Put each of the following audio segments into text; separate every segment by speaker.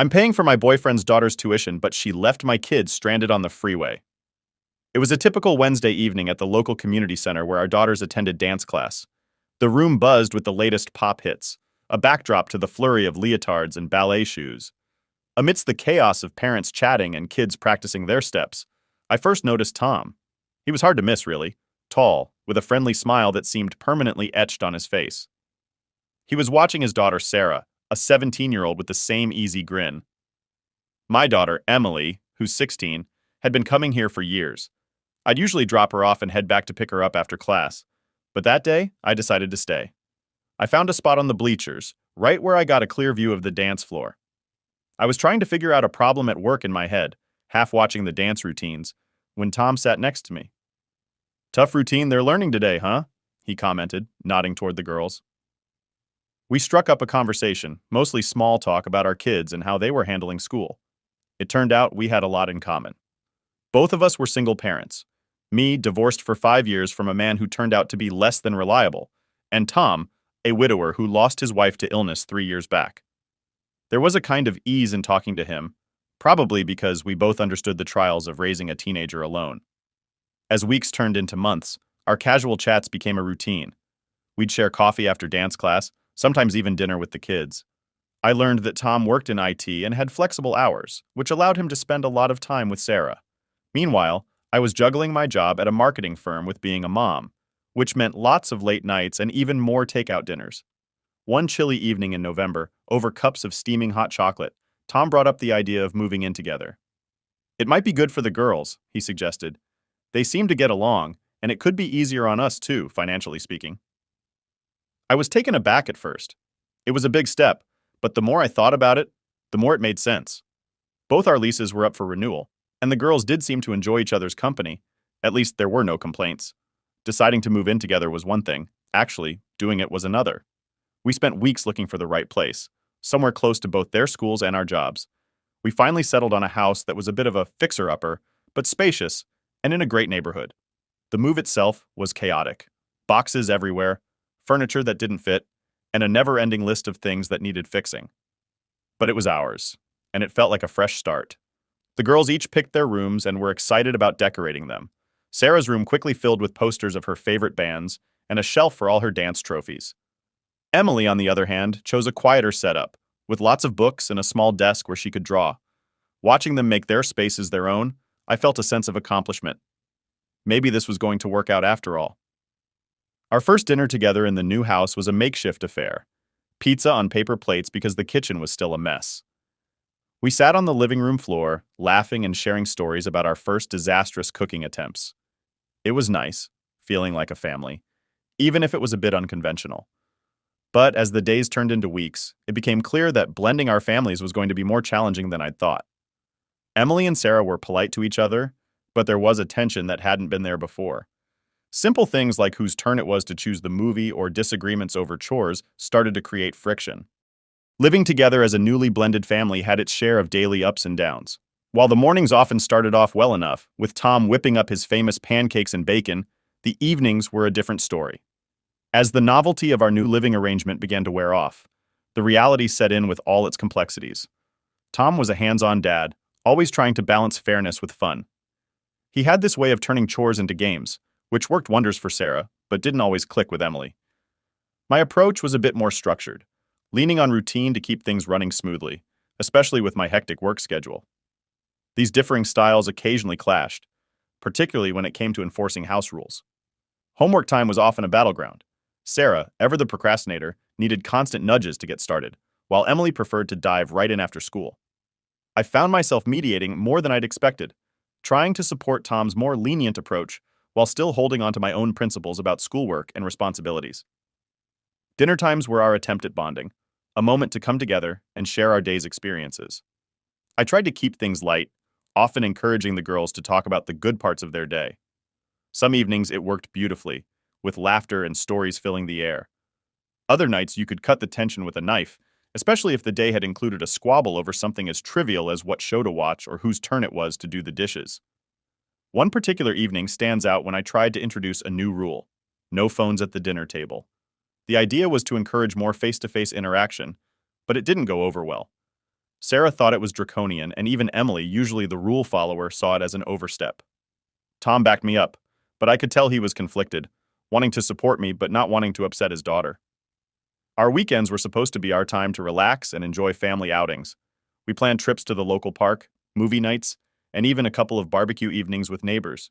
Speaker 1: I'm paying for my boyfriend's daughter's tuition, but she left my kids stranded on the freeway. It was a typical Wednesday evening at the local community center where our daughters attended dance class. The room buzzed with the latest pop hits, a backdrop to the flurry of leotards and ballet shoes. Amidst the chaos of parents chatting and kids practicing their steps, I first noticed Tom. He was hard to miss, really. Tall, with a friendly smile that seemed permanently etched on his face. He was watching his daughter Sarah, a 17-year-old with the same easy grin. My daughter, Emily, who's 16, had been coming here for years. I'd usually drop her off and head back to pick her up after class, but that day, I decided to stay. I found a spot on the bleachers, right where I got a clear view of the dance floor. I was trying to figure out a problem at work in my head, half watching the dance routines, when Tom sat next to me. "Tough routine they're learning today, huh?" he commented, nodding toward the girls. We struck up a conversation, mostly small talk about our kids and how they were handling school. It turned out we had a lot in common. Both of us were single parents. Me, divorced for 5 years from a man who turned out to be less than reliable, and Tom, a widower who lost his wife to illness 3 years back. There was a kind of ease in talking to him, probably because we both understood the trials of raising a teenager alone. As weeks turned into months, our casual chats became a routine. We'd share coffee after dance class, sometimes even dinner with the kids. I learned that Tom worked in IT and had flexible hours, which allowed him to spend a lot of time with Sarah. Meanwhile, I was juggling my job at a marketing firm with being a mom, which meant lots of late nights and even more takeout dinners. One chilly evening in November, over cups of steaming hot chocolate, Tom brought up the idea of moving in together. "It might be good for the girls," he suggested. "They seem to get along, and it could be easier on us too, financially speaking." I was taken aback at first. It was a big step, but the more I thought about it, the more it made sense. Both our leases were up for renewal, and the girls did seem to enjoy each other's company. At least there were no complaints. Deciding to move in together was one thing. Actually, doing it was another. We spent weeks looking for the right place, somewhere close to both their schools and our jobs. We finally settled on a house that was a bit of a fixer-upper, but spacious, and in a great neighborhood. The move itself was chaotic. Boxes everywhere, furniture that didn't fit, and a never-ending list of things that needed fixing. But it was ours, and it felt like a fresh start. The girls each picked their rooms and were excited about decorating them. Sarah's room quickly filled with posters of her favorite bands and a shelf for all her dance trophies. Emily, on the other hand, chose a quieter setup, with lots of books and a small desk where she could draw. Watching them make their spaces their own, I felt a sense of accomplishment. Maybe this was going to work out after all. Our first dinner together in the new house was a makeshift affair. Pizza on paper plates because the kitchen was still a mess. We sat on the living room floor, laughing and sharing stories about our first disastrous cooking attempts. It was nice, feeling like a family, even if it was a bit unconventional. But as the days turned into weeks, it became clear that blending our families was going to be more challenging than I'd thought. Emily and Sarah were polite to each other, but there was a tension that hadn't been there before. Simple things like whose turn it was to choose the movie or disagreements over chores started to create friction. Living together as a newly blended family had its share of daily ups and downs. While the mornings often started off well enough, with Tom whipping up his famous pancakes and bacon, the evenings were a different story. As the novelty of our new living arrangement began to wear off, the reality set in with all its complexities. Tom was a hands-on dad, always trying to balance fairness with fun. He had this way of turning chores into games, which worked wonders for Sarah, but didn't always click with Emily. My approach was a bit more structured, leaning on routine to keep things running smoothly, especially with my hectic work schedule. These differing styles occasionally clashed, particularly when it came to enforcing house rules. Homework time was often a battleground. Sarah, ever the procrastinator, needed constant nudges to get started, while Emily preferred to dive right in after school. I found myself mediating more than I'd expected, trying to support Tom's more lenient approach while still holding on to my own principles about schoolwork and responsibilities. Dinner times were our attempt at bonding, a moment to come together and share our day's experiences. I tried to keep things light, often encouraging the girls to talk about the good parts of their day. Some evenings it worked beautifully, with laughter and stories filling the air. Other nights you could cut the tension with a knife, especially if the day had included a squabble over something as trivial as what show to watch or whose turn it was to do the dishes. One particular evening stands out when I tried to introduce a new rule: no phones at the dinner table. The idea was to encourage more face-to-face interaction, but it didn't go over well. Sarah thought it was draconian, and even Emily, usually the rule follower, saw it as an overstep. Tom backed me up, but I could tell he was conflicted, wanting to support me but not wanting to upset his daughter. Our weekends were supposed to be our time to relax and enjoy family outings. We planned trips to the local park, movie nights, and even a couple of barbecue evenings with neighbors.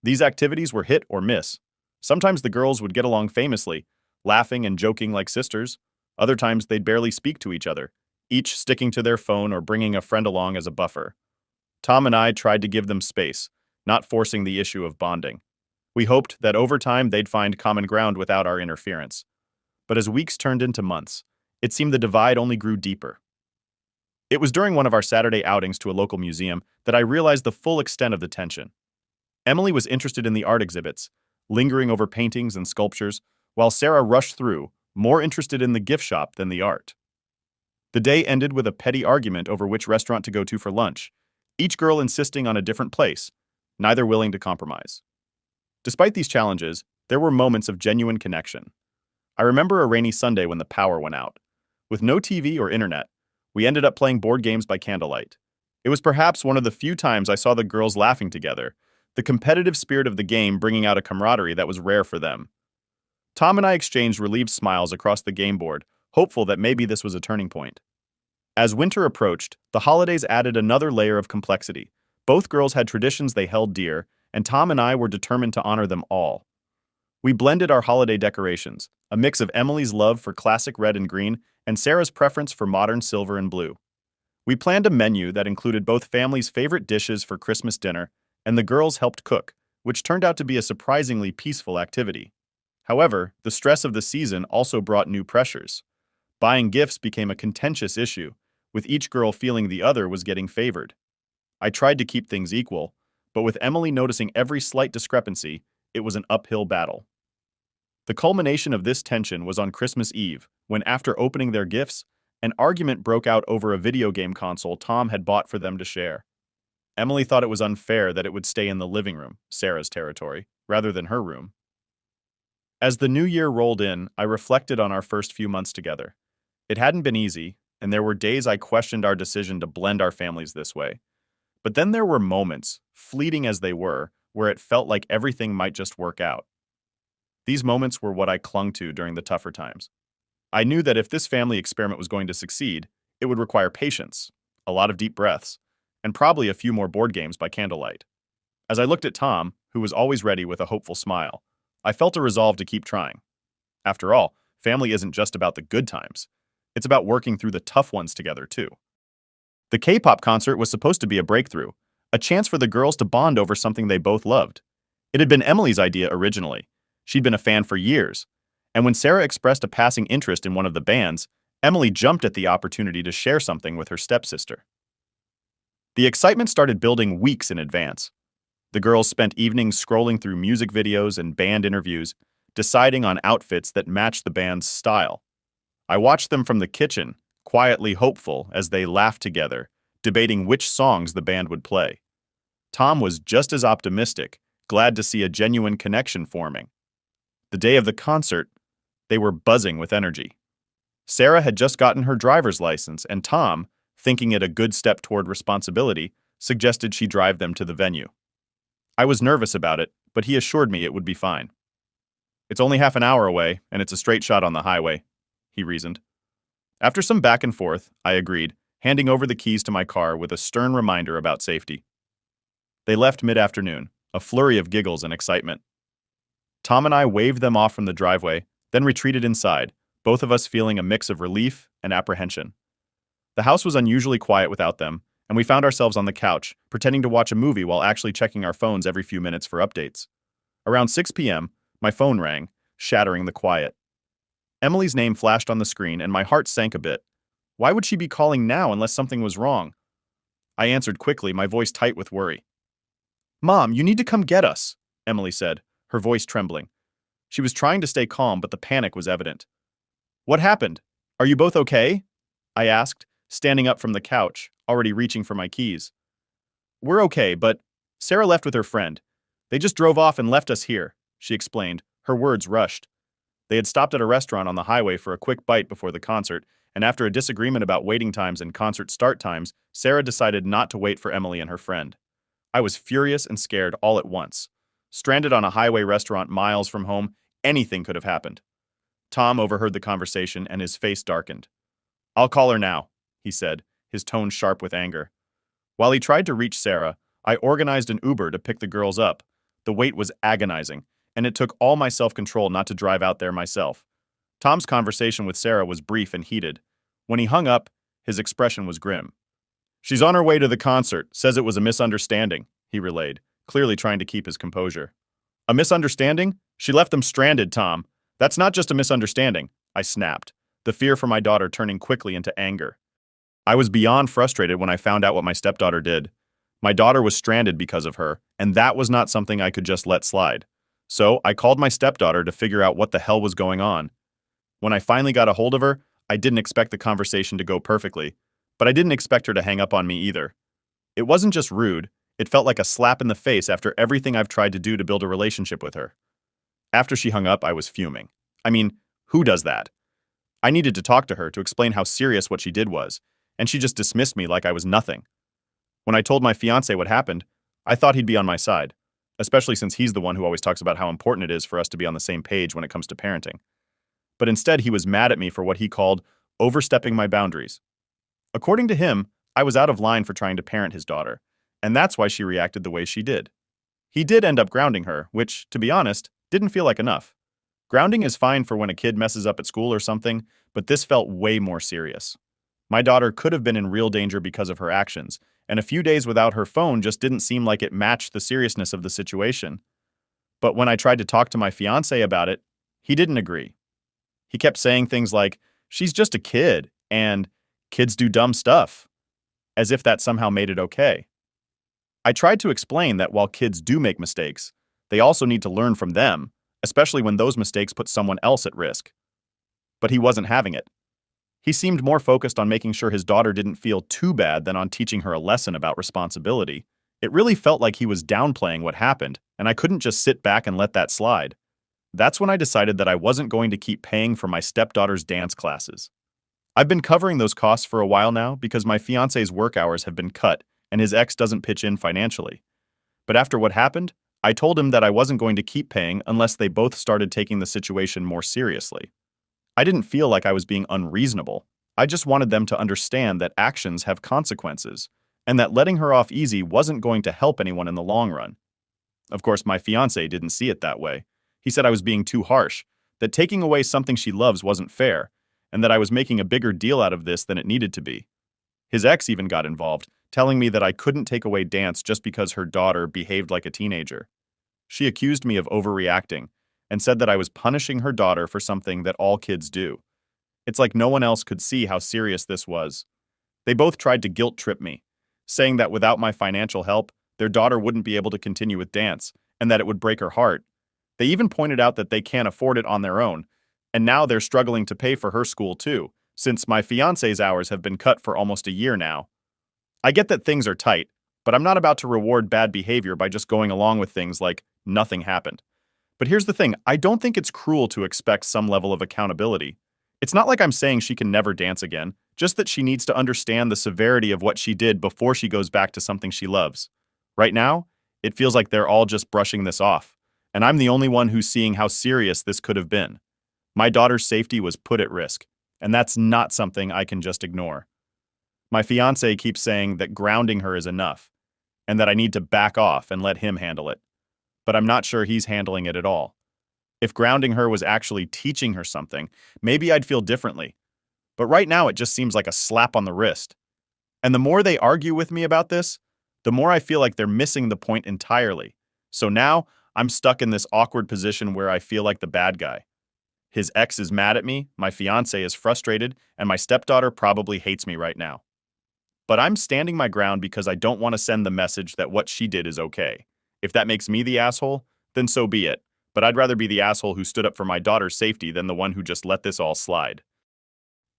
Speaker 1: These activities were hit or miss. Sometimes the girls would get along famously, laughing and joking like sisters. Other times they'd barely speak to each other, each sticking to their phone or bringing a friend along as a buffer. Tom and I tried to give them space, not forcing the issue of bonding. We hoped that over time they'd find common ground without our interference. But as weeks turned into months, it seemed the divide only grew deeper. It was during one of our Saturday outings to a local museum that I realized the full extent of the tension. Emily was interested in the art exhibits, lingering over paintings and sculptures, while Sarah rushed through, more interested in the gift shop than the art. The day ended with a petty argument over which restaurant to go to for lunch, each girl insisting on a different place, neither willing to compromise. Despite these challenges, there were moments of genuine connection. I remember a rainy Sunday when the power went out. With no TV or internet, we ended up playing board games by candlelight. It was perhaps one of the few times I saw the girls laughing together, the competitive spirit of the game bringing out a camaraderie that was rare for them. Tom and I exchanged relieved smiles across the game board, hopeful that maybe this was a turning point. As winter approached, the holidays added another layer of complexity. Both girls had traditions they held dear, and Tom and I were determined to honor them all. We blended our holiday decorations, a mix of Emily's love for classic red and green and Sarah's preference for modern silver and blue. We planned a menu that included both families' favorite dishes for Christmas dinner, and the girls helped cook, which turned out to be a surprisingly peaceful activity. However, the stress of the season also brought new pressures. Buying gifts became a contentious issue, with each girl feeling the other was getting favored. I tried to keep things equal, but with Emily noticing every slight discrepancy, it was an uphill battle. The culmination of this tension was on Christmas Eve, when after opening their gifts, an argument broke out over a video game console Tom had bought for them to share. Emily thought it was unfair that it would stay in the living room, Sarah's territory, rather than her room. As the new year rolled in, I reflected on our first few months together. It hadn't been easy, and there were days I questioned our decision to blend our families this way. But then there were moments, fleeting as they were, where it felt like everything might just work out. These moments were what I clung to during the tougher times. I knew that if this family experiment was going to succeed, it would require patience, a lot of deep breaths, and probably a few more board games by candlelight. As I looked at Tom, who was always ready with a hopeful smile, I felt a resolve to keep trying. After all, family isn't just about the good times. It's about working through the tough ones together, too. The K-pop concert was supposed to be a breakthrough, a chance for the girls to bond over something they both loved. It had been Emily's idea originally. She'd been a fan for years. And when Sarah expressed a passing interest in one of the bands, Emily jumped at the opportunity to share something with her stepsister. The excitement started building weeks in advance. The girls spent evenings scrolling through music videos and band interviews, deciding on outfits that matched the band's style. I watched them from the kitchen, quietly hopeful as they laughed together, debating which songs the band would play. Tom was just as optimistic, glad to see a genuine connection forming. The day of the concert, they were buzzing with energy. Sarah had just gotten her driver's license, and Tom, thinking it a good step toward responsibility, suggested she drive them to the venue. I was nervous about it, but he assured me it would be fine. "It's only half an hour away, and it's a straight shot on the highway," he reasoned. After some back and forth, I agreed, handing over the keys to my car with a stern reminder about safety. They left mid-afternoon, a flurry of giggles and excitement. Tom and I waved them off from the driveway, then retreated inside, both of us feeling a mix of relief and apprehension. The house was unusually quiet without them, and we found ourselves on the couch, pretending to watch a movie while actually checking our phones every few minutes for updates. Around 6 p.m., my phone rang, shattering the quiet. Emily's name flashed on the screen, and my heart sank a bit. Why would she be calling now unless something was wrong? I answered quickly, my voice tight with worry. "Mom, you need to come get us," Emily said, her voice trembling. She was trying to stay calm, but the panic was evident. "What happened? Are you both okay?" I asked, standing up from the couch, already reaching for my keys. "We're okay, but Sarah left with her friend. They just drove off and left us here," she explained, her words rushed. They had stopped at a restaurant on the highway for a quick bite before the concert, and after a disagreement about waiting times and concert start times, Sarah decided not to wait for Emily and her friend. I was furious and scared all at once. Stranded on a highway restaurant miles from home, anything could have happened. Tom overheard the conversation and his face darkened. "I'll call her now," he said, his tone sharp with anger. While he tried to reach Sarah, I organized an Uber to pick the girls up. The wait was agonizing, and it took all my self-control not to drive out there myself. Tom's conversation with Sarah was brief and heated. When he hung up, his expression was grim. "She's on her way to the concert, says it was a misunderstanding," he relayed, clearly trying to keep his composure. "A misunderstanding? She left them stranded, Tom. That's not just a misunderstanding," I snapped, the fear for my daughter turning quickly into anger. I was beyond frustrated when I found out what my stepdaughter did. My daughter was stranded because of her, and that was not something I could just let slide. So I called my stepdaughter to figure out what the hell was going on. When I finally got a hold of her, I didn't expect the conversation to go perfectly, but I didn't expect her to hang up on me either. It wasn't just rude, it felt like a slap in the face after everything I've tried to do to build a relationship with her. After she hung up, I was fuming. I mean, who does that? I needed to talk to her to explain how serious what she did was, and she just dismissed me like I was nothing. When I told my fiancé what happened, I thought he'd be on my side, especially since he's the one who always talks about how important it is for us to be on the same page when it comes to parenting. But instead, he was mad at me for what he called overstepping my boundaries. According to him, I was out of line for trying to parent his daughter, and that's why she reacted the way she did. He did end up grounding her, which, to be honest, didn't feel like enough. Grounding is fine for when a kid messes up at school or something, but this felt way more serious. My daughter could have been in real danger because of her actions, and a few days without her phone just didn't seem like it matched the seriousness of the situation. But when I tried to talk to my fiancé about it, he didn't agree. He kept saying things like, "She's just a kid," and "kids do dumb stuff," as if that somehow made it okay. I tried to explain that while kids do make mistakes, they also need to learn from them, especially when those mistakes put someone else at risk. But he wasn't having it. He seemed more focused on making sure his daughter didn't feel too bad than on teaching her a lesson about responsibility. It really felt like he was downplaying what happened, and I couldn't just sit back and let that slide. That's when I decided that I wasn't going to keep paying for my stepdaughter's dance classes. I've been covering those costs for a while now because my fiancé's work hours have been cut and his ex doesn't pitch in financially. But after what happened, I told him that I wasn't going to keep paying unless they both started taking the situation more seriously. I didn't feel like I was being unreasonable. I just wanted them to understand that actions have consequences, and that letting her off easy wasn't going to help anyone in the long run. Of course, my fiancé didn't see it that way. He said I was being too harsh, that taking away something she loves wasn't fair, and that I was making a bigger deal out of this than it needed to be. His ex even got involved, telling me that I couldn't take away dance just because her daughter behaved like a teenager. She accused me of overreacting, and said that I was punishing her daughter for something that all kids do. It's like no one else could see how serious this was. They both tried to guilt trip me, saying that without my financial help, their daughter wouldn't be able to continue with dance, and that it would break her heart. They even pointed out that they can't afford it on their own, and now they're struggling to pay for her school too, since my fiancé's hours have been cut for almost a year now. I get that things are tight, but I'm not about to reward bad behavior by just going along with things like nothing happened. But here's the thing, I don't think it's cruel to expect some level of accountability. It's not like I'm saying she can never dance again, just that she needs to understand the severity of what she did before she goes back to something she loves. Right now, it feels like they're all just brushing this off, and I'm the only one who's seeing how serious this could have been. My daughter's safety was put at risk, and that's not something I can just ignore. My fiancé keeps saying that grounding her is enough, and that I need to back off and let him handle it. But I'm not sure he's handling it at all. If grounding her was actually teaching her something, maybe I'd feel differently. But right now it just seems like a slap on the wrist. And the more they argue with me about this, the more I feel like they're missing the point entirely. So now I'm stuck in this awkward position where I feel like the bad guy. His ex is mad at me, my fiancé is frustrated, and my stepdaughter probably hates me right now. But I'm standing my ground because I don't want to send the message that what she did is okay. If that makes me the asshole, then so be it. But I'd rather be the asshole who stood up for my daughter's safety than the one who just let this all slide.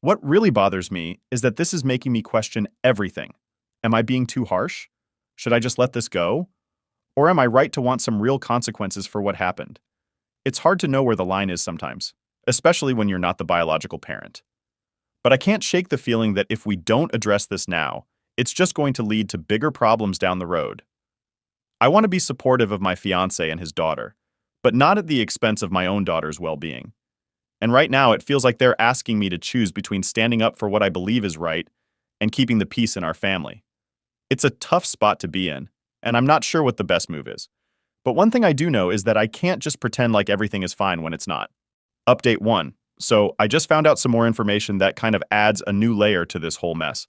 Speaker 1: What really bothers me is that this is making me question everything. Am I being too harsh? Should I just let this go? Or am I right to want some real consequences for what happened? It's hard to know where the line is sometimes, especially when you're not the biological parent. But I can't shake the feeling that if we don't address this now, it's just going to lead to bigger problems down the road. I want to be supportive of my fiancé and his daughter, but not at the expense of my own daughter's well-being. And right now, it feels like they're asking me to choose between standing up for what I believe is right and keeping the peace in our family. It's a tough spot to be in, and I'm not sure what the best move is. But one thing I do know is that I can't just pretend like everything is fine when it's not. Update 1. So I just found out some more information that kind of adds a new layer to this whole mess.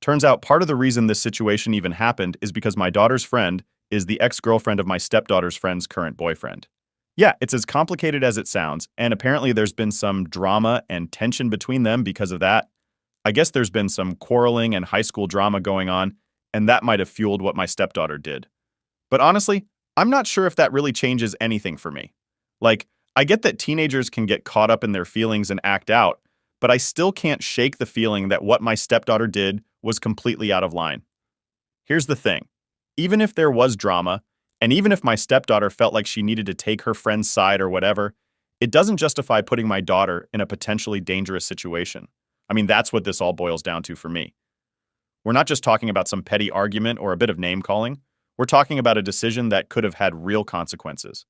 Speaker 1: Turns out part of the reason this situation even happened is because my daughter's friend is the ex-girlfriend of my stepdaughter's friend's current boyfriend. Yeah, it's as complicated as it sounds, and apparently there's been some drama and tension between them because of that. I guess there's been some quarreling and high school drama going on, and that might have fueled what my stepdaughter did. But honestly, I'm not sure if that really changes anything for me. Like, I get that teenagers can get caught up in their feelings and act out, but I still can't shake the feeling that what my stepdaughter did was completely out of line. Here's the thing. Even if there was drama, and even if my stepdaughter felt like she needed to take her friend's side or whatever, it doesn't justify putting my daughter in a potentially dangerous situation. I mean, that's what this all boils down to for me. We're not just talking about some petty argument or a bit of name-calling. We're talking about a decision that could have had real consequences.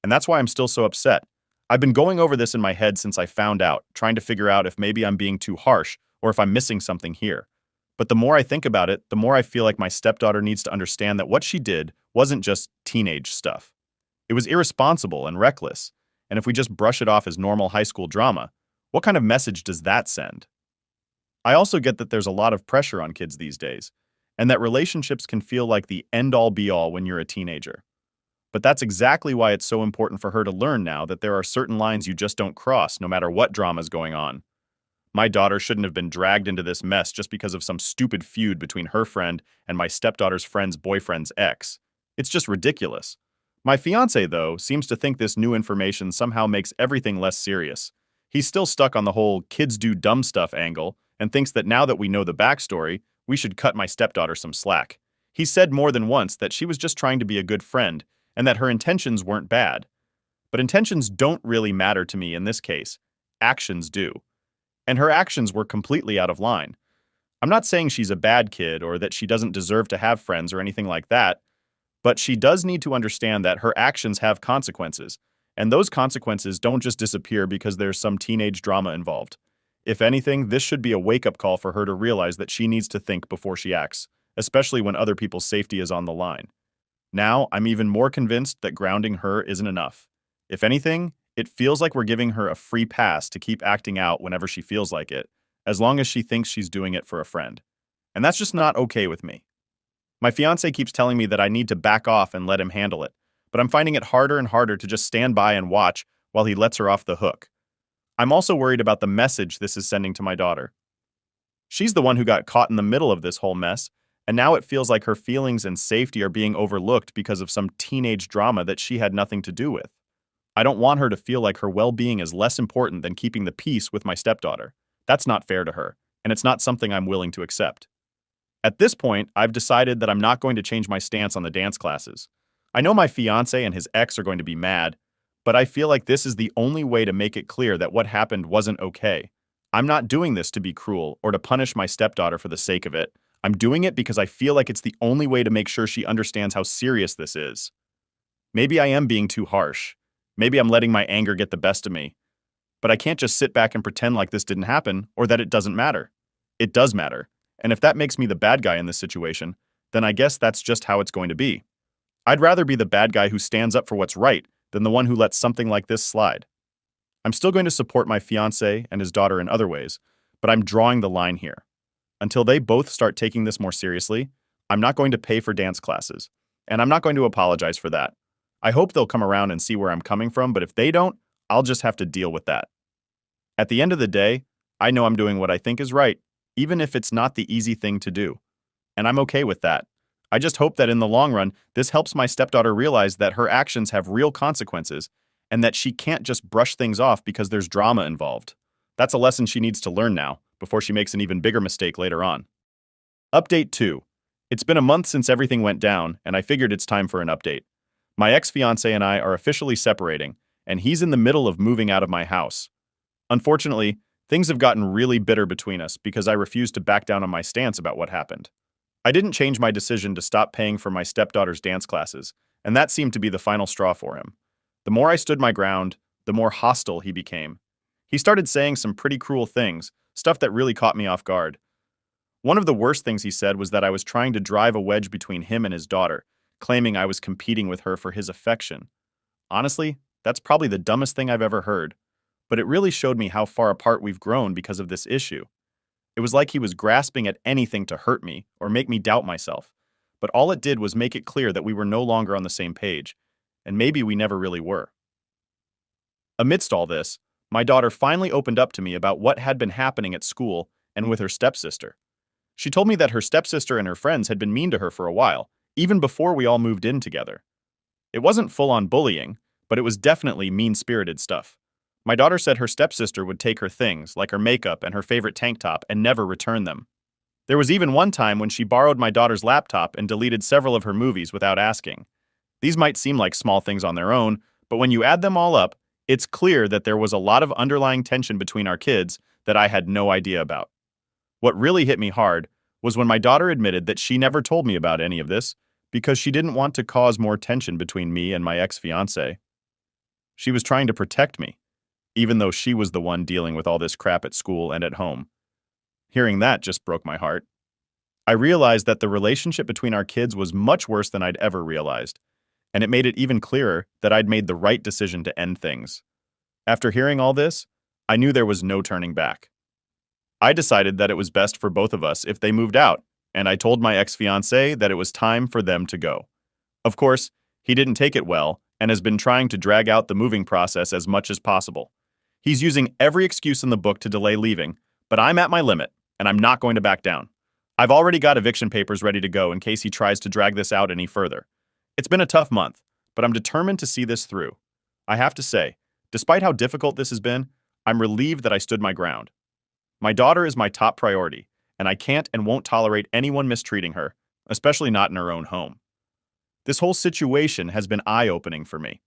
Speaker 1: And that's why I'm still so upset. I've been going over this in my head since I found out, trying to figure out if maybe I'm being too harsh or if I'm missing something here. But the more I think about it, the more I feel like my stepdaughter needs to understand that what she did wasn't just teenage stuff. It was irresponsible and reckless. And if we just brush it off as normal high school drama, what kind of message does that send? I also get that there's a lot of pressure on kids these days, and that relationships can feel like the end-all be-all when you're a teenager. But that's exactly why it's so important for her to learn now that there are certain lines you just don't cross no matter what drama's going on. My daughter shouldn't have been dragged into this mess just because of some stupid feud between her friend and my stepdaughter's friend's boyfriend's ex. It's just ridiculous. My fiancé, though, seems to think this new information somehow makes everything less serious. He's still stuck on the whole kids do dumb stuff angle and thinks that now that we know the backstory, we should cut my stepdaughter some slack. He said more than once that she was just trying to be a good friend and that her intentions weren't bad. But intentions don't really matter to me in this case. Actions do. And her actions were completely out of line. I'm not saying she's a bad kid or that she doesn't deserve to have friends or anything like that, but she does need to understand that her actions have consequences, and those consequences don't just disappear because there's some teenage drama involved. If anything, this should be a wake-up call for her to realize that she needs to think before she acts, especially when other people's safety is on the line. Now, I'm even more convinced that grounding her isn't enough. If anything, it feels like we're giving her a free pass to keep acting out whenever she feels like it, as long as she thinks she's doing it for a friend. And that's just not okay with me. My fiancé keeps telling me that I need to back off and let him handle it, but I'm finding it harder and harder to just stand by and watch while he lets her off the hook. I'm also worried about the message this is sending to my daughter. She's the one who got caught in the middle of this whole mess, and now it feels like her feelings and safety are being overlooked because of some teenage drama that she had nothing to do with. I don't want her to feel like her well-being is less important than keeping the peace with my stepdaughter. That's not fair to her, and it's not something I'm willing to accept. At this point, I've decided that I'm not going to change my stance on the dance classes. I know my fiancé and his ex are going to be mad, but I feel like this is the only way to make it clear that what happened wasn't okay. I'm not doing this to be cruel or to punish my stepdaughter for the sake of it. I'm doing it because I feel like it's the only way to make sure she understands how serious this is. Maybe I am being too harsh. Maybe I'm letting my anger get the best of me. But I can't just sit back and pretend like this didn't happen or that it doesn't matter. It does matter. And if that makes me the bad guy in this situation, then I guess that's just how it's going to be. I'd rather be the bad guy who stands up for what's right than the one who lets something like this slide. I'm still going to support my fiancé and his daughter in other ways, but I'm drawing the line here. Until they both start taking this more seriously, I'm not going to pay for dance classes, and I'm not going to apologize for that. I hope they'll come around and see where I'm coming from, but if they don't, I'll just have to deal with that. At the end of the day, I know I'm doing what I think is right, even if it's not the easy thing to do. And I'm okay with that. I just hope that in the long run, this helps my stepdaughter realize that her actions have real consequences and that she can't just brush things off because there's drama involved. That's a lesson she needs to learn now, before she makes an even bigger mistake later on. Update 2. It's been a month since everything went down, and I figured it's time for an update. My ex-fiancé and I are officially separating, and he's in the middle of moving out of my house. Unfortunately, Things have gotten really bitter between us because I refused to back down on my stance about what happened. I didn't change my decision to stop paying for my stepdaughter's dance classes, and that seemed to be the final straw for him. The more I stood my ground, the more hostile he became. He started saying some pretty cruel things, stuff that really caught me off guard. One of the worst things he said was that I was trying to drive a wedge between him and his daughter, claiming I was competing with her for his affection. Honestly, that's probably the dumbest thing I've ever heard, but it really showed me how far apart we've grown because of this issue. It was like he was grasping at anything to hurt me or make me doubt myself, but all it did was make it clear that we were no longer on the same page, and maybe we never really were. Amidst all this, my daughter finally opened up to me about what had been happening at school and with her stepsister. She told me that her stepsister and her friends had been mean to her for a while, even before we all moved in together. It wasn't full-on bullying, but it was definitely mean-spirited stuff. My daughter said her stepsister would take her things, like her makeup and her favorite tank top, and never return them. There was even one time when she borrowed my daughter's laptop and deleted several of her movies without asking. These might seem like small things on their own, but when you add them all up, it's clear that there was a lot of underlying tension between our kids that I had no idea about. What really hit me hard was when my daughter admitted that she never told me about any of this because she didn't want to cause more tension between me and my ex-fiancé. She was trying to protect me, even though she was the one dealing with all this crap at school and at home. Hearing that just broke my heart. I realized that the relationship between our kids was much worse than I'd ever realized, and it made it even clearer that I'd made the right decision to end things. After hearing all this, I knew there was no turning back. I decided that it was best for both of us if they moved out, and I told my ex-fiancé that it was time for them to go. Of course, he didn't take it well and has been trying to drag out the moving process as much as possible. He's using every excuse in the book to delay leaving, but I'm at my limit, and I'm not going to back down. I've already got eviction papers ready to go in case he tries to drag this out any further. It's been a tough month, but I'm determined to see this through. I have to say, despite how difficult this has been, I'm relieved that I stood my ground. My daughter is my top priority, and I can't and won't tolerate anyone mistreating her, especially not in her own home. This whole situation has been eye-opening for me.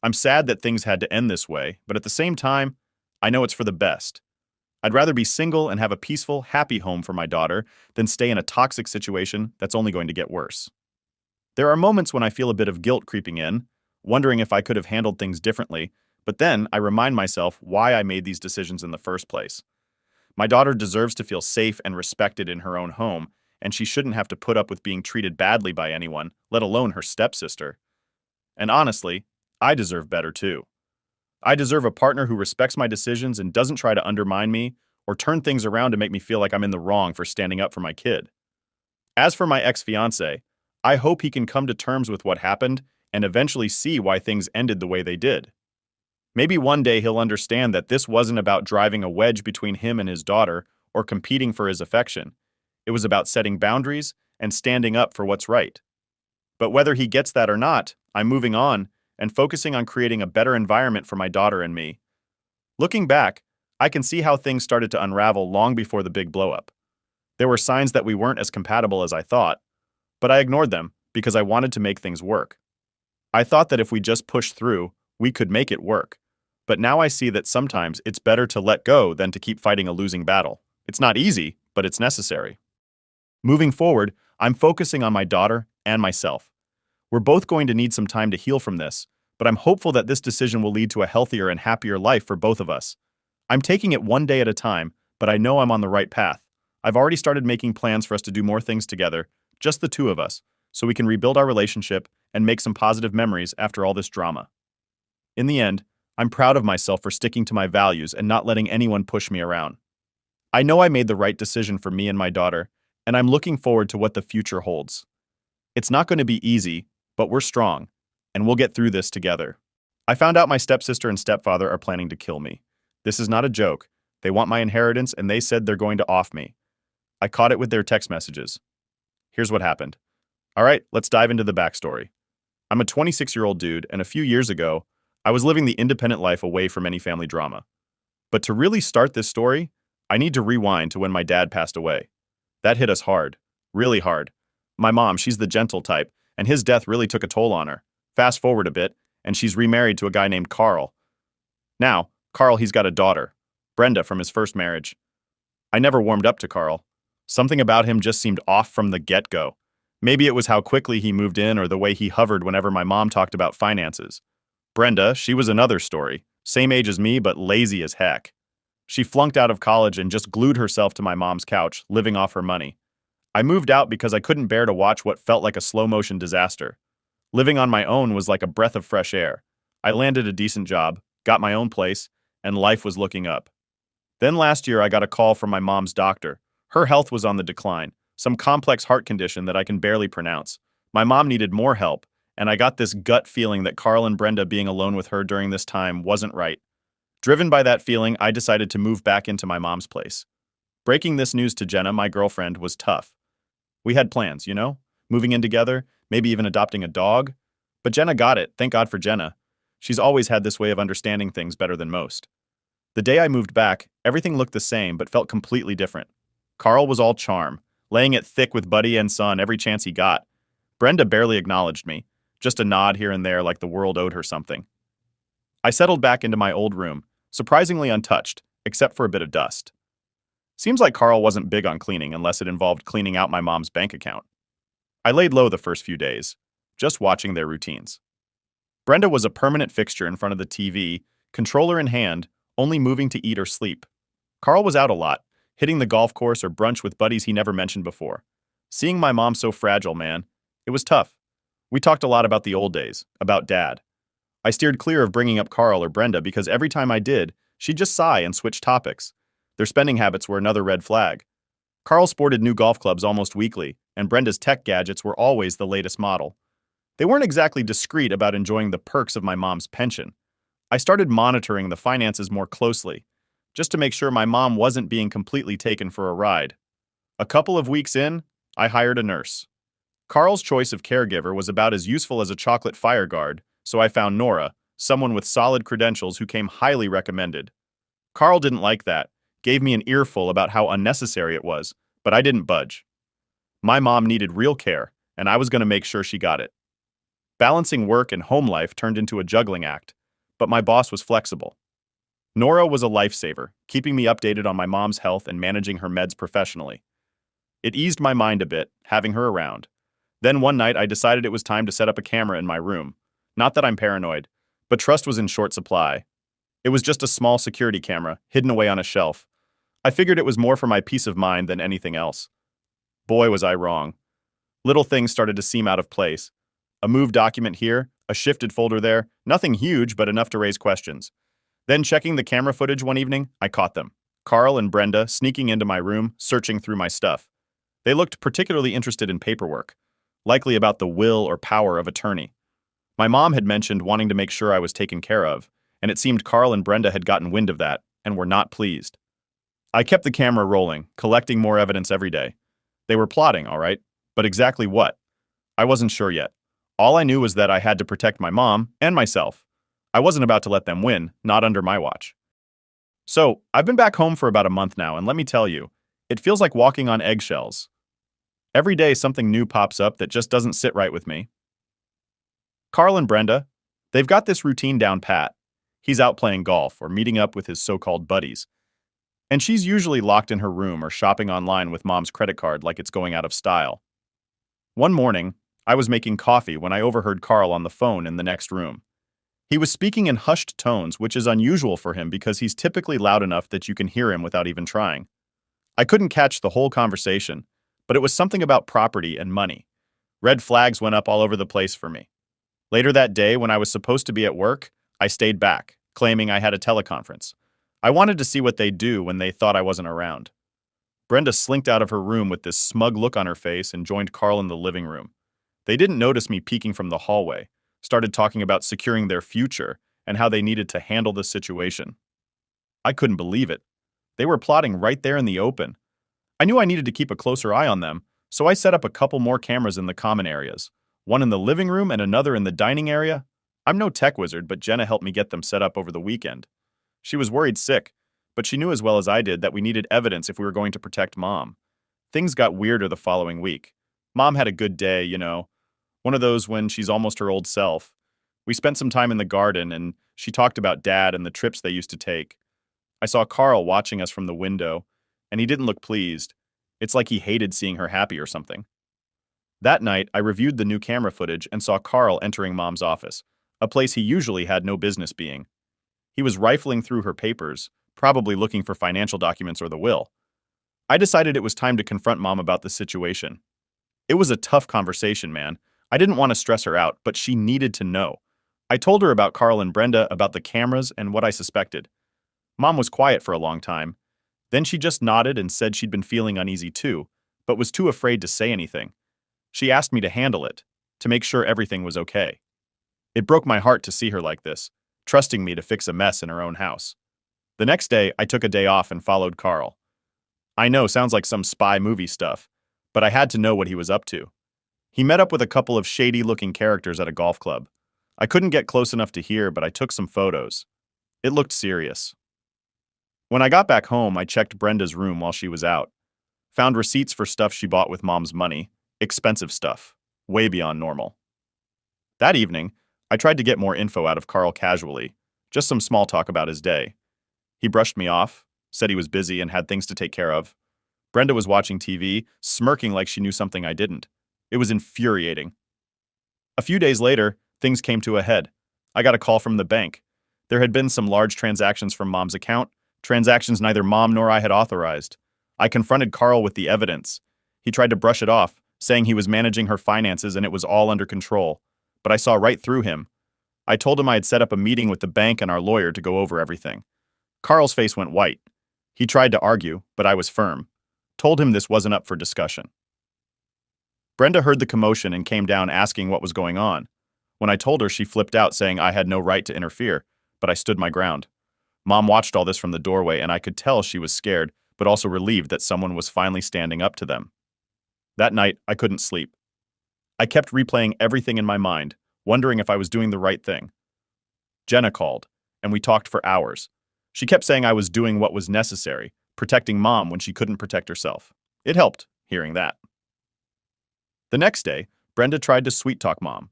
Speaker 1: I'm sad that things had to end this way, but at the same time, I know it's for the best. I'd rather be single and have a peaceful, happy home for my daughter than stay in a toxic situation that's only going to get worse. There are moments when I feel a bit of guilt creeping in, wondering if I could have handled things differently, but then I remind myself why I made these decisions in the first place. My daughter deserves to feel safe and respected in her own home, and she shouldn't have to put up with being treated badly by anyone, let alone her stepsister. And honestly, I deserve better too. I deserve a partner who respects my decisions and doesn't try to undermine me or turn things around to make me feel like I'm in the wrong for standing up for my kid. As for my ex-fiancé, I hope he can come to terms with what happened and eventually see why things ended the way they did. Maybe one day he'll understand that this wasn't about driving a wedge between him and his daughter or competing for his affection. It was about setting boundaries and standing up for what's right. But whether he gets that or not, I'm moving on and focusing on creating a better environment for my daughter and me. Looking back, I can see how things started to unravel long before the big blow-up. There were signs that we weren't as compatible as I thought, but I ignored them because I wanted to make things work. I thought that if we just pushed through, we could make it work. But now I see that sometimes it's better to let go than to keep fighting a losing battle. It's not easy, but it's necessary. Moving forward, I'm focusing on my daughter and myself. We're both going to need some time to heal from this, but I'm hopeful that this decision will lead to a healthier and happier life for both of us. I'm taking it one day at a time, but I know I'm on the right path. I've already started making plans for us to do more things together, just the two of us, so we can rebuild our relationship and make some positive memories after all this drama. In the end, I'm proud of myself for sticking to my values and not letting anyone push me around. I know I made the right decision for me and my daughter, and I'm looking forward to what the future holds. It's not going to be easy, but we're strong, and we'll get through this together. I found out my stepsister and stepfather are planning to kill me. This is not a joke. They want my inheritance, and they said they're going to off me. I caught it with their text messages. Here's what happened. All right, let's dive into the backstory. I'm a 26-year-old dude, and a few years ago, I was living the independent life away from any family drama. But to really start this story, I need to rewind to when my dad passed away. That hit us hard, really hard. My mom, she's the gentle type, and his death really took a toll on her. Fast forward a bit, and she's remarried to a guy named Carl. Now, Carl, he's got a daughter. Brenda from his first marriage. I never warmed up to Carl. Something about him just seemed off from the get-go. Maybe it was how quickly he moved in or the way he hovered whenever my mom talked about finances. Brenda, she was another story. Same age as me, but lazy as heck. She flunked out of college and just glued herself to my mom's couch, living off her money. I moved out because I couldn't bear to watch what felt like a slow-motion disaster. Living on my own was like a breath of fresh air. I landed a decent job, got my own place, and life was looking up. Then last year I got a call from my mom's doctor. Her health was on the decline, some complex heart condition that I can barely pronounce. My mom needed more help, and I got this gut feeling that Carl and Brenda being alone with her during this time wasn't right. Driven by that feeling, I decided to move back into my mom's place. Breaking this news to Jenna, my girlfriend, was tough. We had plans, moving in together, maybe even adopting a dog. But Jenna got it, thank God for Jenna. She's always had this way of understanding things better than most. The day I moved back, everything looked the same but felt completely different. Carl was all charm, laying it thick with Buddy and Son every chance he got. Brenda barely acknowledged me, just a nod here and there like the world owed her something. I settled back into my old room, surprisingly untouched, except for a bit of dust. Seems like Carl wasn't big on cleaning unless it involved cleaning out my mom's bank account. I laid low the first few days, just watching their routines. Brenda was a permanent fixture in front of the TV, controller in hand, only moving to eat or sleep. Carl was out a lot, hitting the golf course or brunch with buddies he never mentioned before. Seeing my mom so fragile, man, it was tough. We talked a lot about the old days, about Dad. I steered clear of bringing up Carl or Brenda because every time I did, she'd just sigh and switch topics. Their spending habits were another red flag. Carl sported new golf clubs almost weekly, and Brenda's tech gadgets were always the latest model. They weren't exactly discreet about enjoying the perks of my mom's pension. I started monitoring the finances more closely, just to make sure my mom wasn't being completely taken for a ride. A couple of weeks in, I hired a nurse. Carl's choice of caregiver was about as useful as a chocolate fire guard, so I found Nora, someone with solid credentials who came highly recommended. Carl didn't like that, gave me an earful about how unnecessary it was, but I didn't budge. My mom needed real care, and I was going to make sure she got it. Balancing work and home life turned into a juggling act, but my boss was flexible. Nora was a lifesaver, keeping me updated on my mom's health and managing her meds professionally. It eased my mind a bit, having her around. Then one night I decided it was time to set up a camera in my room. Not that I'm paranoid, but trust was in short supply. It was just a small security camera, hidden away on a shelf. I figured it was more for my peace of mind than anything else. Boy, was I wrong. Little things started to seem out of place. A moved document here, a shifted folder there, nothing huge but enough to raise questions. Then checking the camera footage one evening, I caught them. Carl and Brenda sneaking into my room, searching through my stuff. They looked particularly interested in paperwork, likely about the will or power of attorney. My mom had mentioned wanting to make sure I was taken care of, and it seemed Carl and Brenda had gotten wind of that and were not pleased. I kept the camera rolling, collecting more evidence every day. They were plotting, all right, but exactly what? I wasn't sure yet. All I knew was that I had to protect my mom and myself. I wasn't about to let them win, not under my watch. So, I've been back home for about a month now, and let me tell you, it feels like walking on eggshells. Every day something new pops up that just doesn't sit right with me. Carl and Brenda, they've got this routine down pat. He's out playing golf or meeting up with his so-called buddies. And she's usually locked in her room or shopping online with mom's credit card like it's going out of style. One morning, I was making coffee when I overheard Carl on the phone in the next room. He was speaking in hushed tones, which is unusual for him because he's typically loud enough that you can hear him without even trying. I couldn't catch the whole conversation, but it was something about property and money. Red flags went up all over the place for me. Later that day, when I was supposed to be at work, I stayed back, claiming I had a teleconference. I wanted to see what they'd do when they thought I wasn't around. Brenda slinked out of her room with this smug look on her face and joined Carl in the living room. They didn't notice me peeking from the hallway, started talking about securing their future and how they needed to handle the situation. I couldn't believe it. They were plotting right there in the open. I knew I needed to keep a closer eye on them, so I set up a couple more cameras in the common areas, one in the living room and another in the dining area. I'm no tech wizard, but Jenna helped me get them set up over the weekend. She was worried sick, but she knew as well as I did that we needed evidence if we were going to protect Mom. Things got weirder the following week. Mom had a good day, one of those when she's almost her old self. We spent some time in the garden, and she talked about Dad and the trips they used to take. I saw Carl watching us from the window, and he didn't look pleased. It's like he hated seeing her happy or something. That night, I reviewed the new camera footage and saw Carl entering Mom's office, a place he usually had no business being. He was rifling through her papers, probably looking for financial documents or the will. I decided it was time to confront Mom about the situation. It was a tough conversation, man. I didn't want to stress her out, but she needed to know. I told her about Carl and Brenda, about the cameras, and what I suspected. Mom was quiet for a long time. Then she just nodded and said she'd been feeling uneasy too, but was too afraid to say anything. She asked me to handle it, to make sure everything was okay. It broke my heart to see her like this, trusting me to fix a mess in her own house. The next day, I took a day off and followed Carl. I know, sounds like some spy movie stuff, but I had to know what he was up to. He met up with a couple of shady-looking characters at a golf club. I couldn't get close enough to hear, but I took some photos. It looked serious. When I got back home, I checked Brenda's room while she was out. Found receipts for stuff she bought with Mom's money. Expensive stuff. Way beyond normal. That evening, I tried to get more info out of Carl casually. Just some small talk about his day. He brushed me off, said he was busy and had things to take care of. Brenda was watching TV, smirking like she knew something I didn't. It was infuriating. A few days later, things came to a head. I got a call from the bank. There had been some large transactions from Mom's account, transactions neither Mom nor I had authorized. I confronted Carl with the evidence. He tried to brush it off, saying he was managing her finances and it was all under control. But I saw right through him. I told him I had set up a meeting with the bank and our lawyer to go over everything. Carl's face went white. He tried to argue, but I was firm. Told him this wasn't up for discussion. Brenda heard the commotion and came down asking what was going on. When I told her, she flipped out, saying I had no right to interfere, but I stood my ground. Mom watched all this from the doorway, and I could tell she was scared, but also relieved that someone was finally standing up to them. That night, I couldn't sleep. I kept replaying everything in my mind, wondering if I was doing the right thing. Jenna called, and we talked for hours. She kept saying I was doing what was necessary, protecting Mom when she couldn't protect herself. It helped, hearing that. The next day, Brenda tried to sweet-talk Mom,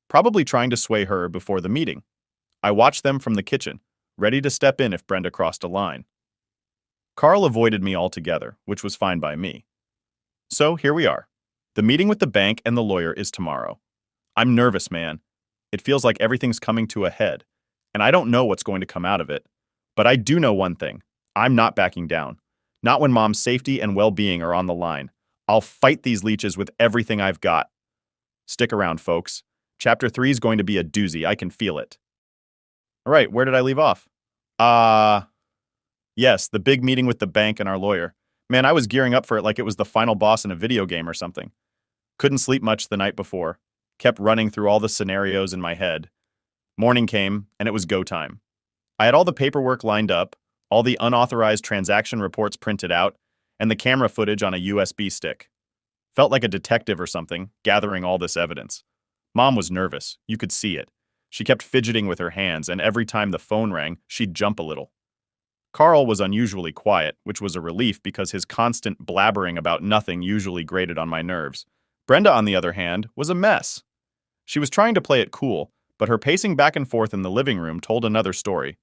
Speaker 1: probably trying to sway her before the meeting. I watched them from the kitchen, ready to step in if Brenda crossed a line. Carl avoided me altogether, which was fine by me. So here we are. The meeting with the bank and the lawyer is tomorrow. I'm nervous, man. It feels like everything's coming to a head, and I don't know what's going to come out of it. But I do know one thing. I'm not backing down. Not when Mom's safety and well-being are on the line. I'll fight these leeches with everything I've got. Stick around, folks. Chapter 3 is going to be a doozy. I can feel it. All right, where did I leave off? Yes, the big meeting with the bank and our lawyer. Man, I was gearing up for it like it was the final boss in a video game or something. Couldn't sleep much the night before. Kept running through all the scenarios in my head. Morning came, and it was go time. I had all the paperwork lined up, all the unauthorized transaction reports printed out, and the camera footage on a USB stick. Felt like a detective or something, gathering all this evidence. Mom was nervous. You could see it. She kept fidgeting with her hands, and every time the phone rang, she'd jump a little. Carl was unusually quiet, which was a relief because his constant blabbering about nothing usually grated on my nerves. Brenda, on the other hand, was a mess. She was trying to play it cool, but her pacing back and forth in the living room told another story.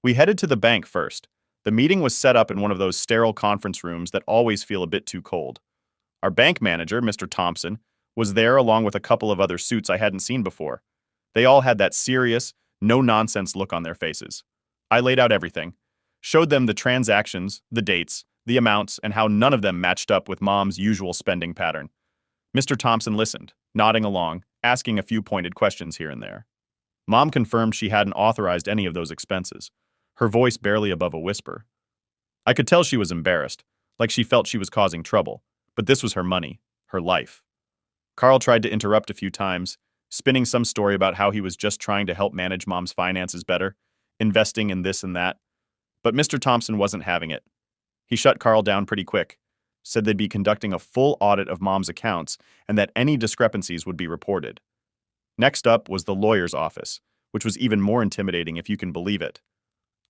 Speaker 1: We headed to the bank first. The meeting was set up in one of those sterile conference rooms that always feel a bit too cold. Our bank manager, Mr. Thompson, was there along with a couple of other suits I hadn't seen before. They all had that serious, no-nonsense look on their faces. I laid out everything. Showed them the transactions, the dates, the amounts, and how none of them matched up with Mom's usual spending pattern. Mr. Thompson listened, nodding along, asking a few pointed questions here and there. Mom confirmed she hadn't authorized any of those expenses, her voice barely above a whisper. I could tell she was embarrassed, like she felt she was causing trouble, but this was her money, her life. Carl tried to interrupt a few times, spinning some story about how he was just trying to help manage Mom's finances better, investing in this and that. But Mr. Thompson wasn't having it. He shut Carl down pretty quick, said they'd be conducting a full audit of Mom's accounts and that any discrepancies would be reported. Next up was the lawyer's office, which was even more intimidating if you can believe it.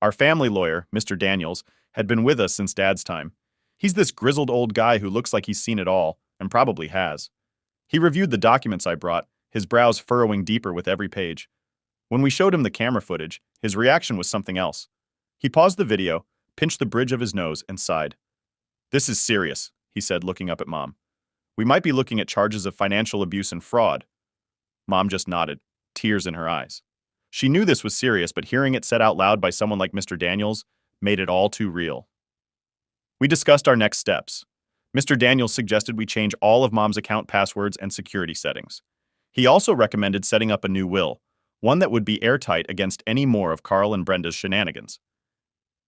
Speaker 1: Our family lawyer, Mr. Daniels, had been with us since Dad's time. He's this grizzled old guy who looks like he's seen it all, and probably has. He reviewed the documents I brought, his brows furrowing deeper with every page. When we showed him the camera footage, his reaction was something else. He paused the video, pinched the bridge of his nose, and sighed. "This is serious," he said, looking up at Mom. "We might be looking at charges of financial abuse and fraud." Mom just nodded, tears in her eyes. She knew this was serious, but hearing it said out loud by someone like Mr. Daniels made it all too real. We discussed our next steps. Mr. Daniels suggested we change all of Mom's account passwords and security settings. He also recommended setting up a new will, one that would be airtight against any more of Carl and Brenda's shenanigans.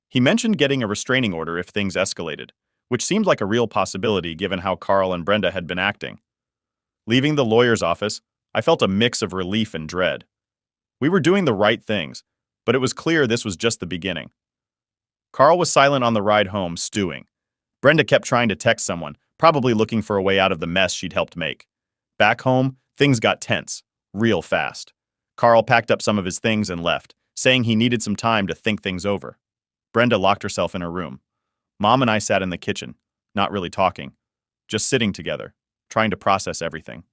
Speaker 1: He mentioned getting a restraining order if things escalated, which seemed like a real possibility given how Carl and Brenda had been acting. Leaving the lawyer's office, I felt a mix of relief and dread. We were doing the right things, but it was clear this was just the beginning. Carl was silent on the ride home, stewing. Brenda kept trying to text someone, probably looking for a way out of the mess she'd helped make. Back home, things got tense, real fast. Carl packed up some of his things and left, saying he needed some time to think things over. Brenda locked herself in her room. Mom and I sat in the kitchen, not really talking, just sitting together, trying to process everything.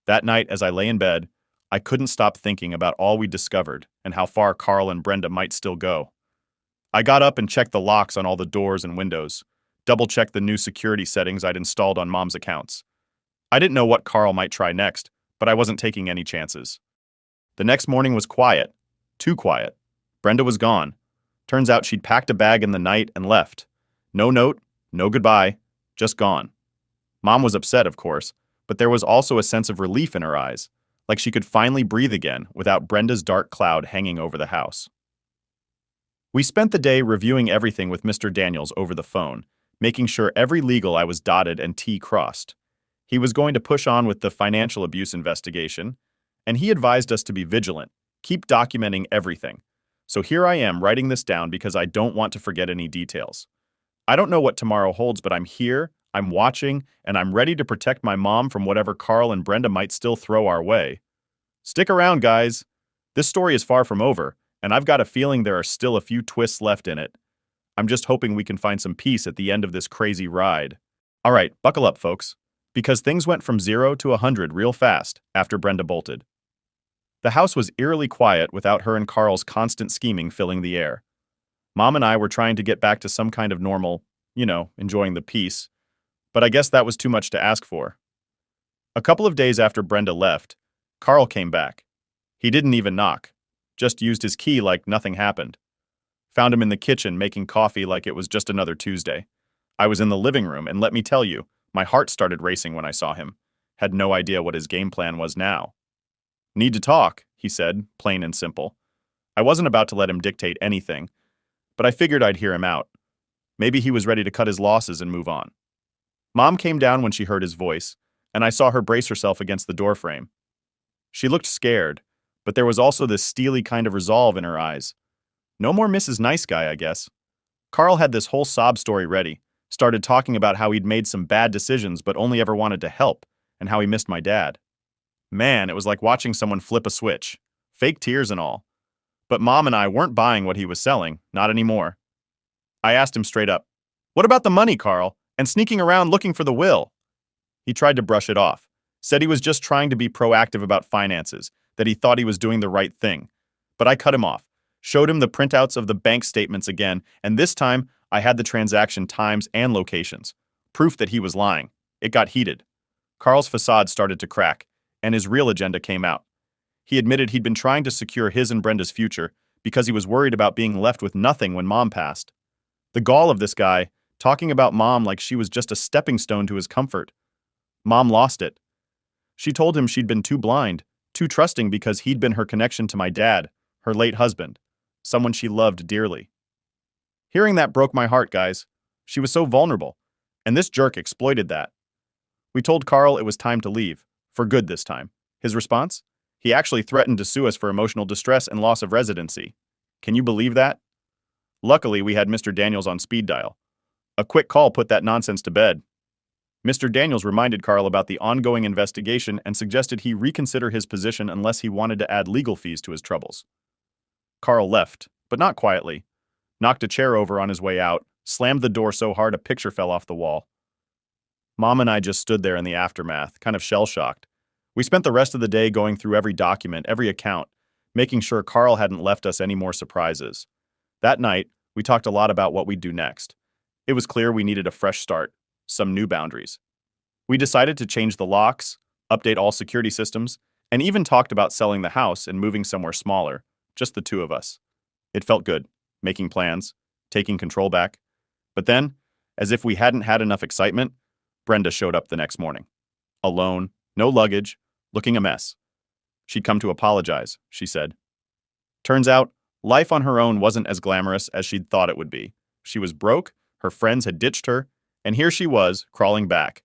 Speaker 1: That night, as I lay in bed, I couldn't stop thinking about all we discovered and how far Carl and Brenda might still go. I got up and checked the locks on all the doors and windows, double-checked the new security settings I'd installed on Mom's accounts. I didn't know what Carl might try next, but I wasn't taking any chances. The next morning was quiet. Too quiet. Brenda was gone. Turns out she'd packed a bag in the night and left. No note, no goodbye, just gone. Mom was upset, of course, but there was also a sense of relief in her eyes, like she could finally breathe again without Brenda's dark cloud hanging over the house. We spent the day reviewing everything with Mr. Daniels over the phone, making sure every legal I was dotted and T crossed. He was going to push on with the financial abuse investigation, and he advised us to be vigilant, keep documenting everything. So here I am writing this down because I don't want to forget any details. I don't know what tomorrow holds, but I'm here, I'm watching, and I'm ready to protect my mom from whatever Carl and Brenda might still throw our way. Stick around, guys. This story is far from over, and I've got a feeling there are still a few twists left in it. I'm just hoping we can find some peace at the end of this crazy ride. All right, buckle up, folks, because things went from 0 to 100 real fast after Brenda bolted. The house was eerily quiet without her and Carl's constant scheming filling the air. Mom and I were trying to get back to some kind of normal, enjoying the peace, but I guess that was too much to ask for. A couple of days after Brenda left, Carl came back. He didn't even knock, just used his key like nothing happened. Found him in the kitchen making coffee like it was just another Tuesday. I was in the living room, and let me tell you, my heart started racing when I saw him. Had no idea what his game plan was now. "Need to talk," he said, plain and simple. I wasn't about to let him dictate anything, but I figured I'd hear him out. Maybe he was ready to cut his losses and move on. Mom came down when she heard his voice, and I saw her brace herself against the doorframe. She looked scared, but there was also this steely kind of resolve in her eyes. No more Mrs. Nice Guy, I guess. Carl had this whole sob story ready, started talking about how he'd made some bad decisions but only ever wanted to help, and how he missed my dad. Man, it was like watching someone flip a switch. Fake tears and all. But Mom and I weren't buying what he was selling, not anymore. I asked him straight up, "What about the money, Carl, and sneaking around looking for the will?" He tried to brush it off, said he was just trying to be proactive about finances, that he thought he was doing the right thing. But I cut him off, showed him the printouts of the bank statements again, and this time I had the transaction times and locations. Proof that he was lying. It got heated. Carl's facade started to crack, and his real agenda came out. He admitted he'd been trying to secure his and Brenda's future because he was worried about being left with nothing when Mom passed. The gall of this guy, talking about Mom like she was just a stepping stone to his comfort. Mom lost it. She told him she'd been too blind, too trusting because he'd been her connection to my dad, her late husband, someone she loved dearly. Hearing that broke my heart, guys. She was so vulnerable, and this jerk exploited that. We told Carl it was time to leave, for good this time. His response? He actually threatened to sue us for emotional distress and loss of residency. Can you believe that? Luckily, we had Mr. Daniels on speed dial. A quick call put that nonsense to bed. Mr. Daniels reminded Carl about the ongoing investigation and suggested he reconsider his position unless he wanted to add legal fees to his troubles. Carl left, but not quietly. Knocked a chair over on his way out, slammed the door so hard a picture fell off the wall. Mom and I just stood there in the aftermath, kind of shell-shocked. We spent the rest of the day going through every document, every account, making sure Carl hadn't left us any more surprises. That night, We talked a lot about what we'd do next. It was clear we needed a fresh start, some new boundaries. We decided to change the locks, update all security systems, and even talked about selling the house and moving somewhere smaller, just the two of us. It felt good, making plans, taking control back. But then, as if we hadn't had enough excitement, Brenda showed up the next morning. Alone, no luggage, looking a mess. She'd come to apologize, she said. Turns out, life on her own wasn't as glamorous as she'd thought it would be. She was broke, her friends had ditched her, and here she was, crawling back.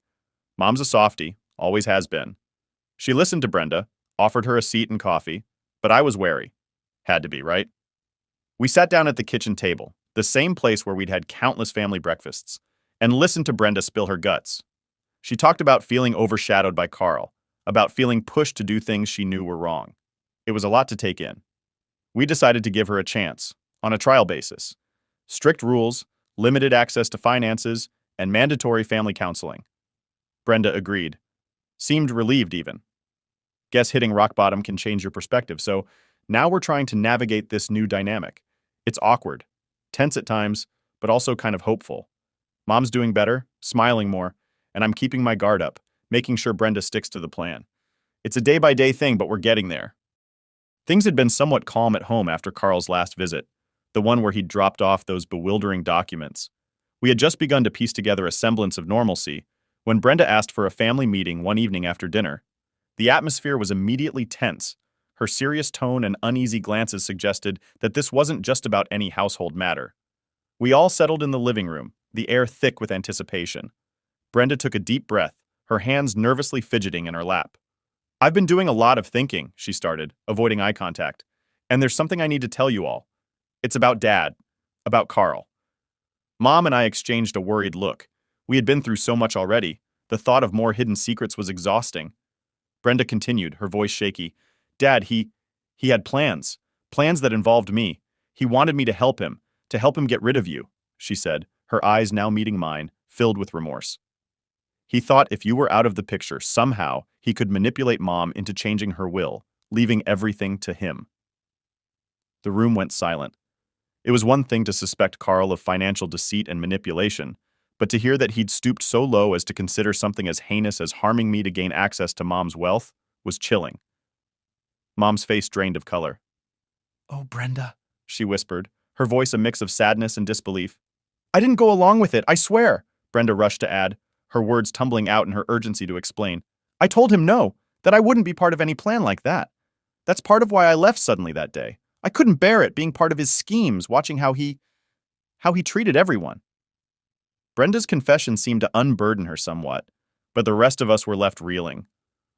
Speaker 1: Mom's a softie, always has been. She listened to Brenda, offered her a seat and coffee, but I was wary. Had to be, right? We sat down at the kitchen table, the same place where we'd had countless family breakfasts, and listened to Brenda spill her guts. She talked about feeling overshadowed by Carl, about feeling pushed to do things she knew were wrong. It was a lot to take in. We decided to give her a chance, on a trial basis. Strict rules, limited access to finances, and mandatory family counseling. Brenda agreed. Seemed relieved even. Guess hitting rock bottom can change your perspective, so now we're trying to navigate this new dynamic. It's awkward, tense at times, but also kind of hopeful. Mom's doing better, smiling more, and I'm keeping my guard up, making sure Brenda sticks to the plan. It's a day-by-day thing, but we're getting there. Things had been somewhat calm at home after Carl's last visit, the one where he'd dropped off those bewildering documents. We had just begun to piece together a semblance of normalcy when Brenda asked for a family meeting one evening after dinner. The atmosphere was immediately tense. Her serious tone and uneasy glances suggested that this wasn't just about any household matter. We all settled in the living room, the air thick with anticipation. Brenda took a deep breath, her hands nervously fidgeting in her lap. "I've been doing a lot of thinking," she started, avoiding eye contact. "And there's something I need to tell you all. It's about Dad, about Carl." Mom and I exchanged a worried look. We had been through so much already. The thought of more hidden secrets was exhausting. Brenda continued, her voice shaky. "Dad, he had plans. Plans that involved me. He wanted me to help him get rid of you," she said, her eyes now meeting mine, filled with remorse. "He thought if you were out of the picture, somehow, he could manipulate Mom into changing her will, leaving everything to him." The room went silent. It was one thing to suspect Carl of financial deceit and manipulation, but to hear that he'd stooped so low as to consider something as heinous as harming me to gain access to Mom's wealth was chilling. Mom's face drained of color. "Oh, Brenda," she whispered, her voice a mix of sadness and disbelief. "I didn't go along with it, I swear," Brenda rushed to add, her words tumbling out in her urgency to explain. "I told him no, that I wouldn't be part of any plan like that. That's part of why I left suddenly that day. I couldn't bear it, being part of his schemes, watching how he treated everyone." Brenda's confession seemed to unburden her somewhat, but the rest of us were left reeling.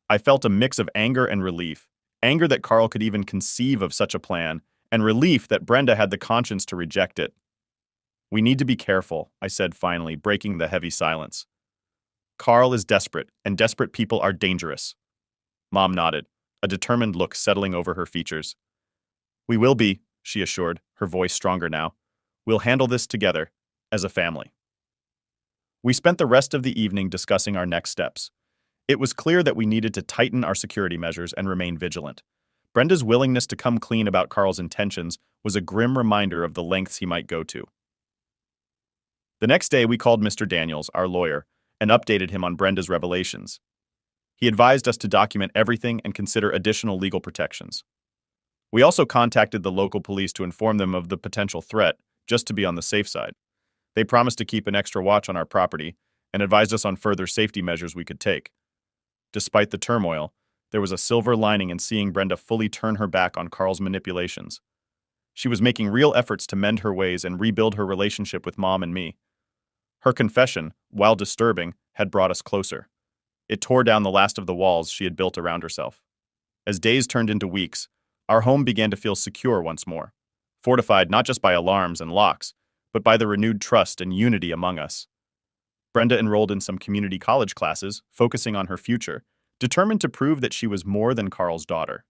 Speaker 1: I felt a mix of anger and relief. Anger that Carl could even conceive of such a plan, and relief that Brenda had the conscience to reject it. "We need to be careful," I said finally, breaking the heavy silence. "Carl is desperate, and desperate people are dangerous." Mom nodded, a determined look settling over her features. "We will be," she assured, her voice stronger now. "We'll handle this together, as a family." We spent the rest of the evening discussing our next steps. It was clear that we needed to tighten our security measures and remain vigilant. Brenda's willingness to come clean about Carl's intentions was a grim reminder of the lengths he might go to. The next day, we called Mr. Daniels, our lawyer, and updated him on Brenda's revelations. He advised us to document everything and consider additional legal protections. We also contacted the local police to inform them of the potential threat, just to be on the safe side. They promised to keep an extra watch on our property and advised us on further safety measures we could take. Despite the turmoil, there was a silver lining in seeing Brenda fully turn her back on Carl's manipulations. She was making real efforts to mend her ways and rebuild her relationship with Mom and me. Her confession, while disturbing, had brought us closer. It tore down the last of the walls she had built around herself. As days turned into weeks, our home began to feel secure once more, fortified not just by alarms and locks, but by the renewed trust and unity among us. Brenda enrolled in some community college classes, focusing on her future, determined to prove that she was more than Carl's daughter.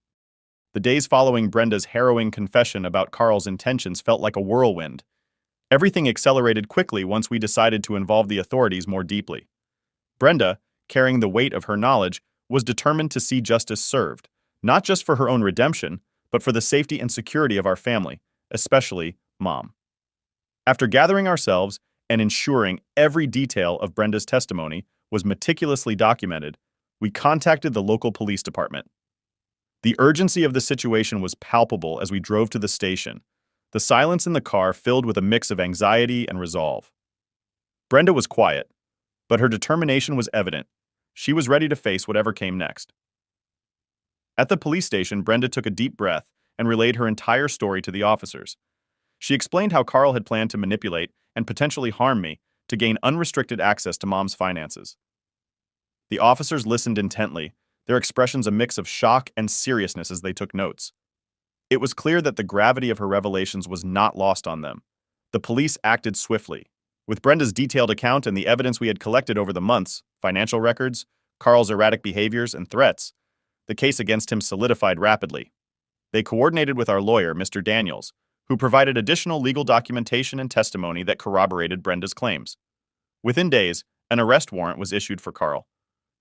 Speaker 1: The days following Brenda's harrowing confession about Carl's intentions felt like a whirlwind. Everything accelerated quickly once we decided to involve the authorities more deeply. Brenda, carrying the weight of her knowledge, was determined to see justice served, not just for her own redemption, but for the safety and security of our family, especially Mom. After gathering ourselves and ensuring every detail of Brenda's testimony was meticulously documented, we contacted the local police department. The urgency of the situation was palpable as we drove to the station, the silence in the car filled with a mix of anxiety and resolve. Brenda was quiet, but her determination was evident. She was ready to face whatever came next. At the police station, Brenda took a deep breath and relayed her entire story to the officers. She explained how Carl had planned to manipulate and potentially harm me to gain unrestricted access to Mom's finances. The officers listened intently, their expressions a mix of shock and seriousness as they took notes. It was clear that the gravity of her revelations was not lost on them. The police acted swiftly. With Brenda's detailed account and the evidence we had collected over the months, financial records, Carl's erratic behaviors, and threats, the case against him solidified rapidly. They coordinated with our lawyer, Mr. Daniels, who provided additional legal documentation and testimony that corroborated Brenda's claims. Within days, an arrest warrant was issued for Carl.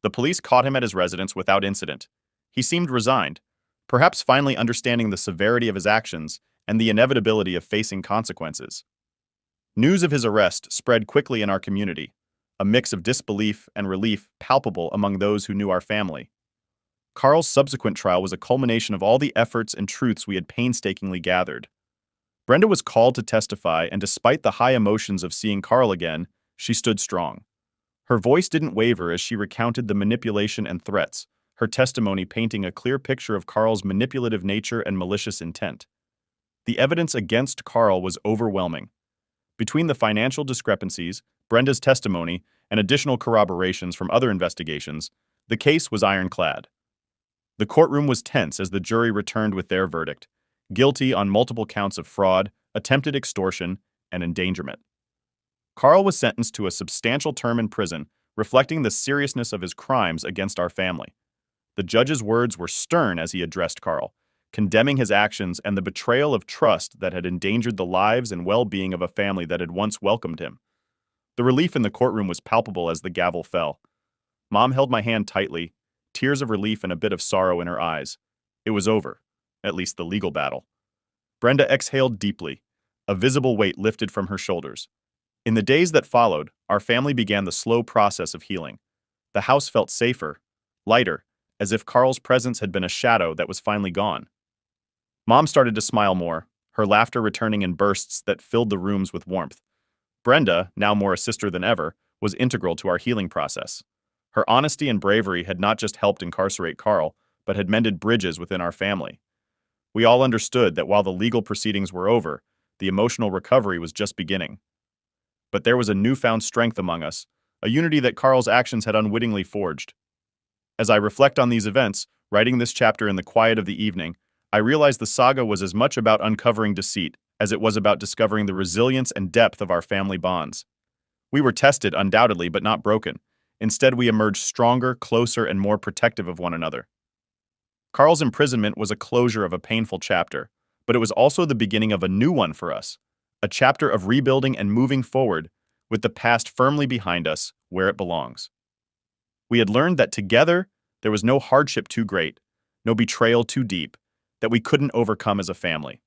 Speaker 1: The police caught him at his residence without incident. He seemed resigned, perhaps finally understanding the severity of his actions and the inevitability of facing consequences. News of his arrest spread quickly in our community, a mix of disbelief and relief palpable among those who knew our family. Carl's subsequent trial was a culmination of all the efforts and truths we had painstakingly gathered. Brenda was called to testify, and despite the high emotions of seeing Carl again, she stood strong. Her voice didn't waver as she recounted the manipulation and threats, her testimony painting a clear picture of Carl's manipulative nature and malicious intent. The evidence against Carl was overwhelming. Between the financial discrepancies, Brenda's testimony, and additional corroborations from other investigations, the case was ironclad. The courtroom was tense as the jury returned with their verdict, guilty on multiple counts of fraud, attempted extortion, and endangerment. Carl was sentenced to a substantial term in prison, reflecting the seriousness of his crimes against our family. The judge's words were stern as he addressed Carl, condemning his actions and the betrayal of trust that had endangered the lives and well-being of a family that had once welcomed him. The relief in the courtroom was palpable as the gavel fell. Mom held my hand tightly, tears of relief and a bit of sorrow in her eyes. It was over, at least the legal battle. Brenda exhaled deeply, a visible weight lifted from her shoulders. In the days that followed, our family began the slow process of healing. The house felt safer, lighter, as if Carl's presence had been a shadow that was finally gone. Mom started to smile more, her laughter returning in bursts that filled the rooms with warmth. Brenda, now more a sister than ever, was integral to our healing process. Her honesty and bravery had not just helped incarcerate Carl, but had mended bridges within our family. We all understood that while the legal proceedings were over, the emotional recovery was just beginning. But there was a newfound strength among us, a unity that Carl's actions had unwittingly forged. As I reflect on these events, writing this chapter in the quiet of the evening, I realize the saga was as much about uncovering deceit as it was about discovering the resilience and depth of our family bonds. We were tested, undoubtedly, but not broken. Instead, we emerged stronger, closer, and more protective of one another. Carl's imprisonment was a closure of a painful chapter, but it was also the beginning of a new one for us, a chapter of rebuilding and moving forward, with the past firmly behind us, where it belongs. We had learned that together, there was no hardship too great, no betrayal too deep, that we couldn't overcome as a family.